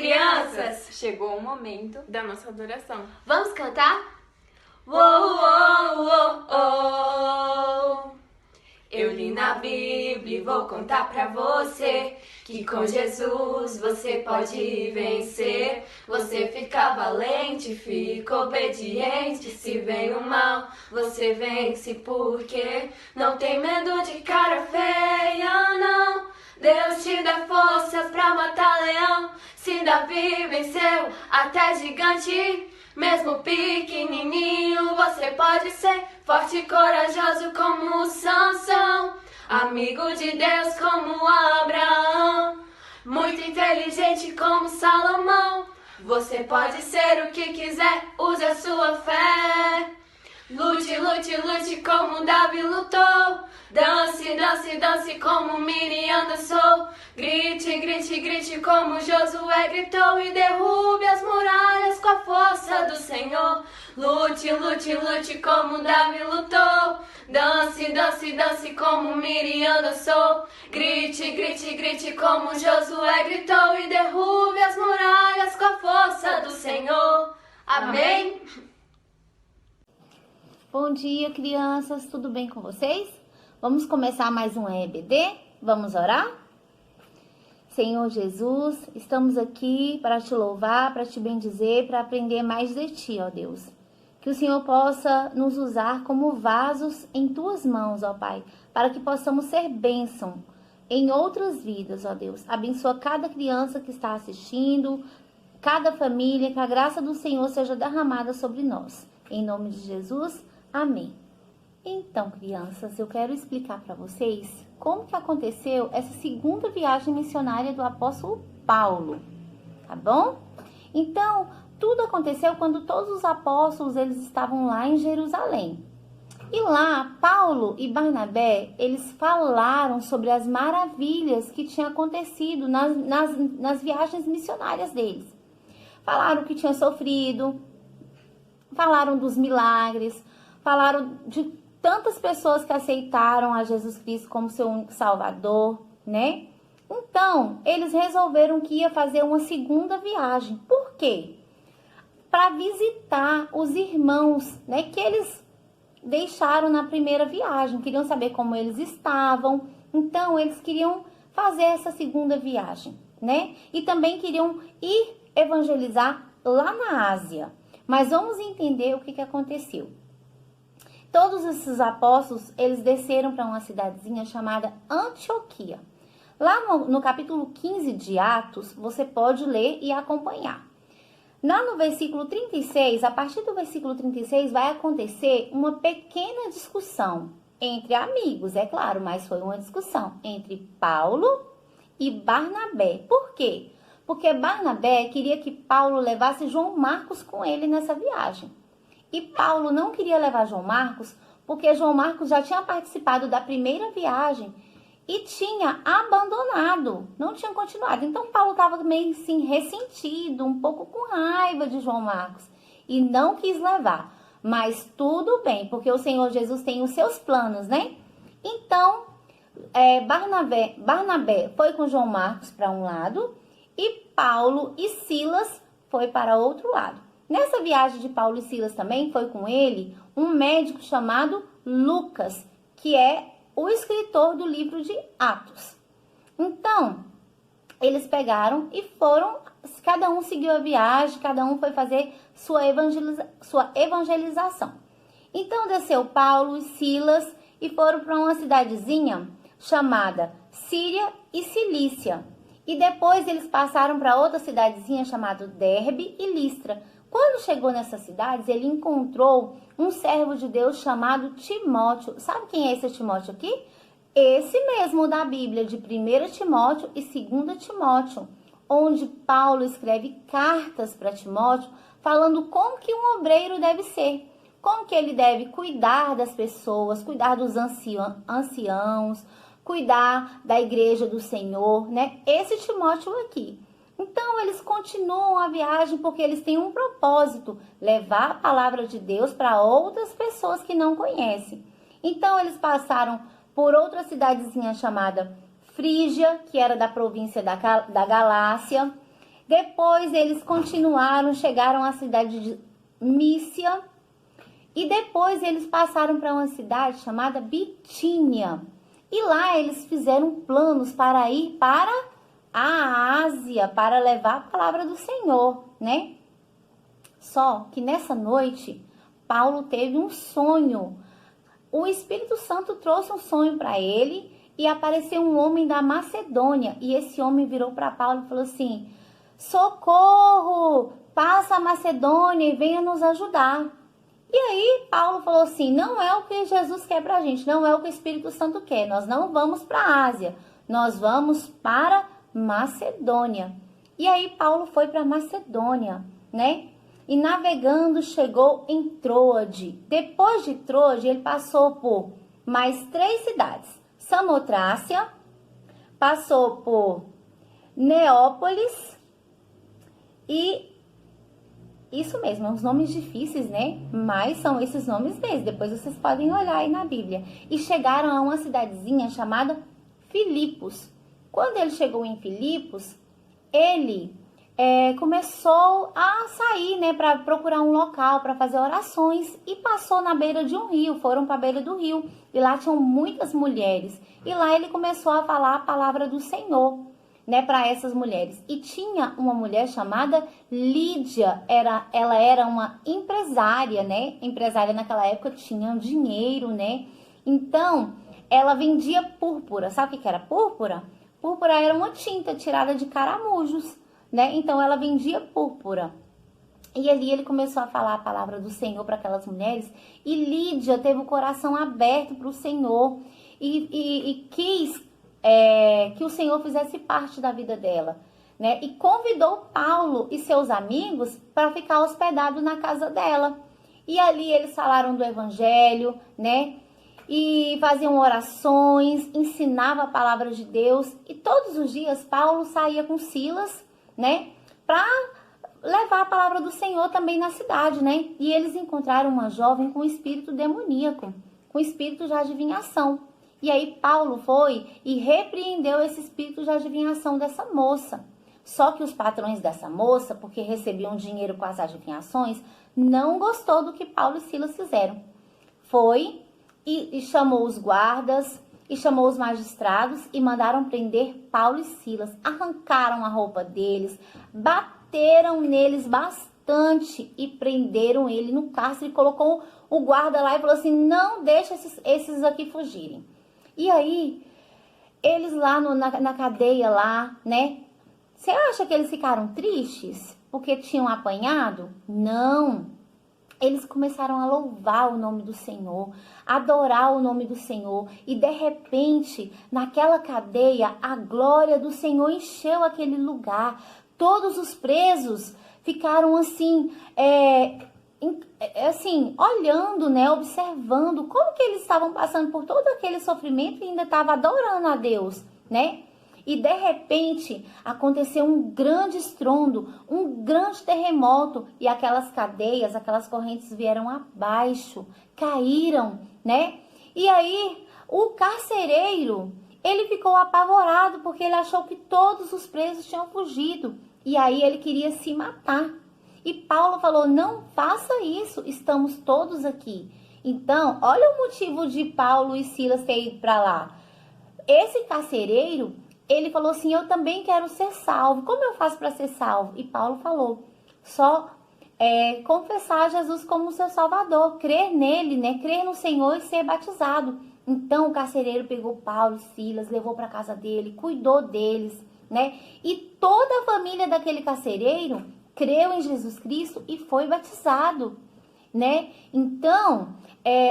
crianças! Chegou o momento da nossa adoração. Vamos cantar? Uou, uou, uou, uou. Eu li na Bíblia e vou contar pra você que com Jesus você pode vencer. Você fica valente, fica obediente. Se vem o mal, você vence porque não tem medo de cara feia, não. Deus te dá força pra matar leão. Se Davi venceu até gigante, mesmo pequenininho, você pode ser forte e corajoso como Sansão, amigo de Deus como Abraão, muito inteligente como Salomão. Você pode ser o que quiser, use a sua fé. Lute, lute, lute como Davi lutou. Dance, dance, dance como Miriam dançou. Grite, grite, grite como Josué gritou. E derrube as muralhas com a força do Senhor. Lute, lute, lute como Davi lutou. Dance, dance, dance como Miriam dançou. Grite, grite, grite como Josué gritou. E derrube as muralhas com a força do Senhor. Amém? Bom dia, crianças, tudo bem com vocês? Vamos começar mais um EBD? Vamos orar? Senhor Jesus, estamos aqui para te louvar, para te bendizer, para aprender mais de ti, ó Deus. Que o Senhor possa nos usar como vasos em tuas mãos, ó Pai, para que possamos ser bênção em outras vidas, ó Deus. Abençoa cada criança que está assistindo, cada família, que a graça do Senhor seja derramada sobre nós. Em nome de Jesus, amém. Então, crianças, eu quero explicar para vocês como que aconteceu essa segunda viagem missionária do apóstolo Paulo, tá bom? Então, tudo aconteceu quando todos os apóstolos eles estavam lá em Jerusalém. E lá, Paulo e Barnabé, eles falaram sobre as maravilhas que tinham acontecido nas viagens missionárias deles. Falaram que tinha sofrido, falaram dos milagres, falaram de tantas pessoas que aceitaram a Jesus Cristo como seu único salvador, né? Então, eles resolveram que ia fazer uma segunda viagem. Por quê? Para visitar os irmãos, né, que eles deixaram na primeira viagem. Queriam saber como eles estavam. Então, eles queriam fazer essa segunda viagem, né? E também queriam ir evangelizar lá na Ásia. Mas vamos entender o que aconteceu. Todos esses apóstolos, eles desceram para uma cidadezinha chamada Antioquia. Lá no capítulo 15 de Atos, você pode ler e acompanhar. Lá no versículo 36, a partir do versículo 36, vai acontecer uma pequena discussão entre amigos, é claro, mas foi uma discussão entre Paulo e Barnabé. Por quê? Porque Barnabé queria que Paulo levasse João Marcos com ele nessa viagem. E Paulo não queria levar João Marcos, porque João Marcos já tinha participado da primeira viagem e tinha abandonado, não tinha continuado. Então Paulo estava meio assim ressentido, um pouco com raiva de João Marcos e não quis levar. Mas tudo bem, porque o Senhor Jesus tem os seus planos, né? Então, Barnabé foi com João Marcos para um lado e Paulo e Silas foi para outro lado. Nessa viagem de Paulo e Silas também foi com ele um médico chamado Lucas, que é o escritor do livro de Atos. Então, eles pegaram e foram, cada um seguiu a viagem, cada um foi fazer sua evangelização. Então, desceu Paulo e Silas e foram para uma cidadezinha chamada Síria e Cilícia. E depois eles passaram para outra cidadezinha chamada Derbe e Listra. Quando chegou nessas cidades, ele encontrou um servo de Deus chamado Timóteo. Sabe quem é esse Timóteo aqui? Esse mesmo da Bíblia, de 1 Timóteo e 2 Timóteo, onde Paulo escreve cartas para Timóteo, falando como que um obreiro deve ser, como que ele deve cuidar das pessoas, cuidar dos anciãos, cuidar da igreja do Senhor, né? Esse Timóteo aqui. Então, eles continuam a viagem porque eles têm um propósito, levar a palavra de Deus para outras pessoas que não conhecem. Então, eles passaram por outra cidadezinha chamada Frígia, que era da província da Galácia. Depois eles continuaram, chegaram à cidade de Mísia. E depois eles passaram para uma cidade chamada Bitínia. E lá eles fizeram planos para ir para a Ásia, para levar a palavra do Senhor, né? Só que nessa noite, Paulo teve um sonho. O Espírito Santo trouxe um sonho para ele e apareceu um homem da Macedônia. E esse homem virou para Paulo e falou assim: socorro, passa a Macedônia e venha nos ajudar. E aí Paulo falou assim: não é o que Jesus quer pra gente, não é o que o Espírito Santo quer. Nós não vamos para a Ásia, nós vamos para Macedônia. E aí Paulo foi para Macedônia, né? E navegando chegou em Troade. Depois de Troade ele passou por mais 3 cidades: Samotrácia, passou por Neópolis e isso mesmo, uns nomes difíceis, né? Mas são esses nomes mesmo. Depois vocês podem olhar aí na Bíblia. E chegaram a uma cidadezinha chamada Filipos. Quando ele chegou em Filipos, ele começou a sair, né? Para procurar um local para fazer orações. E passou na beira de um rio. Foram para a beira do rio. E lá tinham muitas mulheres. E lá ele começou a falar a palavra do Senhor, né, para essas mulheres. E tinha uma mulher chamada Lídia, ela era uma empresária, né? Empresária naquela época tinha dinheiro, né? Então, ela vendia púrpura. Sabe o que era púrpura? Púrpura era uma tinta tirada de caramujos, né? Então, ela vendia púrpura. E ali ele começou a falar a palavra do Senhor para aquelas mulheres. E Lídia teve o coração aberto para o Senhor e quis que o Senhor fizesse parte da vida dela, né? E convidou Paulo e seus amigos para ficar hospedado na casa dela. E ali eles falaram do evangelho, né? E faziam orações, ensinava a palavra de Deus. E todos os dias Paulo saía com Silas, né? Para levar a palavra do Senhor também na cidade, né? E eles encontraram uma jovem com espírito demoníaco, com espírito de adivinhação. E aí Paulo foi e repreendeu esse espírito de adivinhação dessa moça. Só que os patrões dessa moça, porque recebiam dinheiro com as adivinhações, não gostou do que Paulo e Silas fizeram. Foi e chamou os guardas e chamou os magistrados e mandaram prender Paulo e Silas. Arrancaram a roupa deles, bateram neles bastante e prenderam ele no cárcere. Colocou o guarda lá e falou assim: não deixa esses aqui fugirem. E aí, eles lá na cadeia lá, né? Você acha que eles ficaram tristes porque tinham apanhado? Não. Eles começaram a louvar o nome do Senhor, adorar o nome do Senhor. E de repente, naquela cadeia, a glória do Senhor encheu aquele lugar. Todos os presos ficaram assim, olhando, né, observando como que eles estavam passando por todo aquele sofrimento e ainda estavam adorando a Deus, né? E de repente aconteceu um grande estrondo, um grande terremoto e aquelas cadeias, aquelas correntes vieram abaixo, caíram, né? E aí o carcereiro, ele ficou apavorado porque ele achou que todos os presos tinham fugido e aí ele queria se matar. E Paulo falou: não faça isso, estamos todos aqui. Então, olha o motivo de Paulo e Silas ter ido para lá. Esse carcereiro, ele falou assim: eu também quero ser salvo. Como eu faço para ser salvo? E Paulo falou: só confessar Jesus como seu salvador, crer nele, né? Crer no Senhor e ser batizado. Então, o carcereiro pegou Paulo e Silas, levou para casa dele, cuidou deles, né? E toda a família daquele carcereiro creu em Jesus Cristo e foi batizado, né? Então,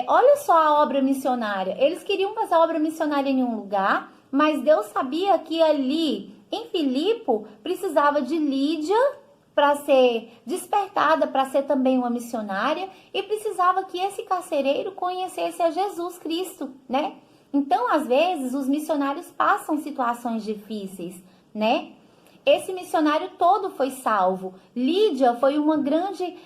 olha só a obra missionária. Eles queriam fazer a obra missionária em um lugar, mas Deus sabia que ali, em Filipe, precisava de Lídia para ser despertada, para ser também uma missionária, e precisava que esse carcereiro conhecesse a Jesus Cristo, né? Então, às vezes, os missionários passam situações difíceis, né? Esse missionário todo foi salvo. Lídia foi uma grande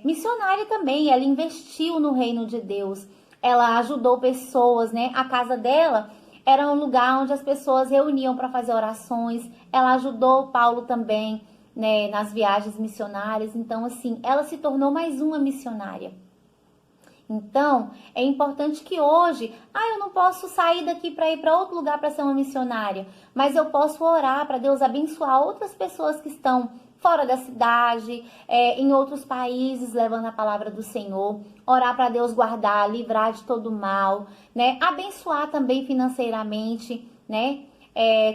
missionária também. Ela investiu no reino de Deus. Ela ajudou pessoas, né? A casa dela era um lugar onde as pessoas reuniam para fazer orações. Ela ajudou Paulo também, né, nas viagens missionárias. Então, assim, ela se tornou mais uma missionária. Então, é importante que hoje, eu não posso sair daqui para ir para outro lugar para ser uma missionária, mas eu posso orar para Deus abençoar outras pessoas que estão fora da cidade, em outros países, levando a palavra do Senhor, orar para Deus guardar, livrar de todo mal, né? Abençoar também financeiramente, né?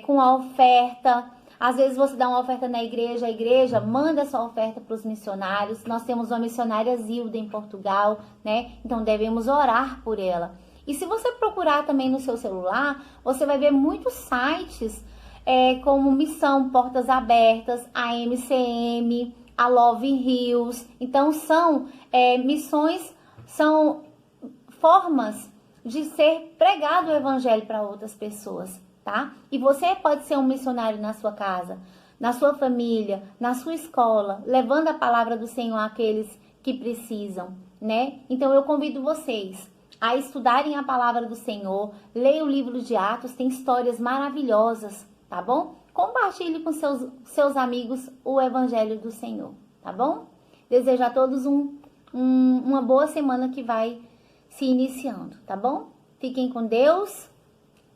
Com a oferta. Às vezes você dá uma oferta na igreja, a igreja manda essa oferta para os missionários. Nós temos uma missionária Zilda em Portugal, né? Então devemos orar por ela. E se você procurar também no seu celular, você vai ver muitos sites como Missão Portas Abertas, a MCM, a Love Hills. Então são missões, são formas de ser pregado o evangelho para outras pessoas. Tá? E você pode ser um missionário na sua casa, na sua família, na sua escola, levando a palavra do Senhor àqueles que precisam, né? Então eu convido vocês a estudarem a palavra do Senhor, leiam o livro de Atos, tem histórias maravilhosas, tá bom? Compartilhe com seus amigos o evangelho do Senhor, tá bom? Desejo a todos uma boa semana que vai se iniciando, tá bom? Fiquem com Deus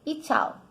e tchau!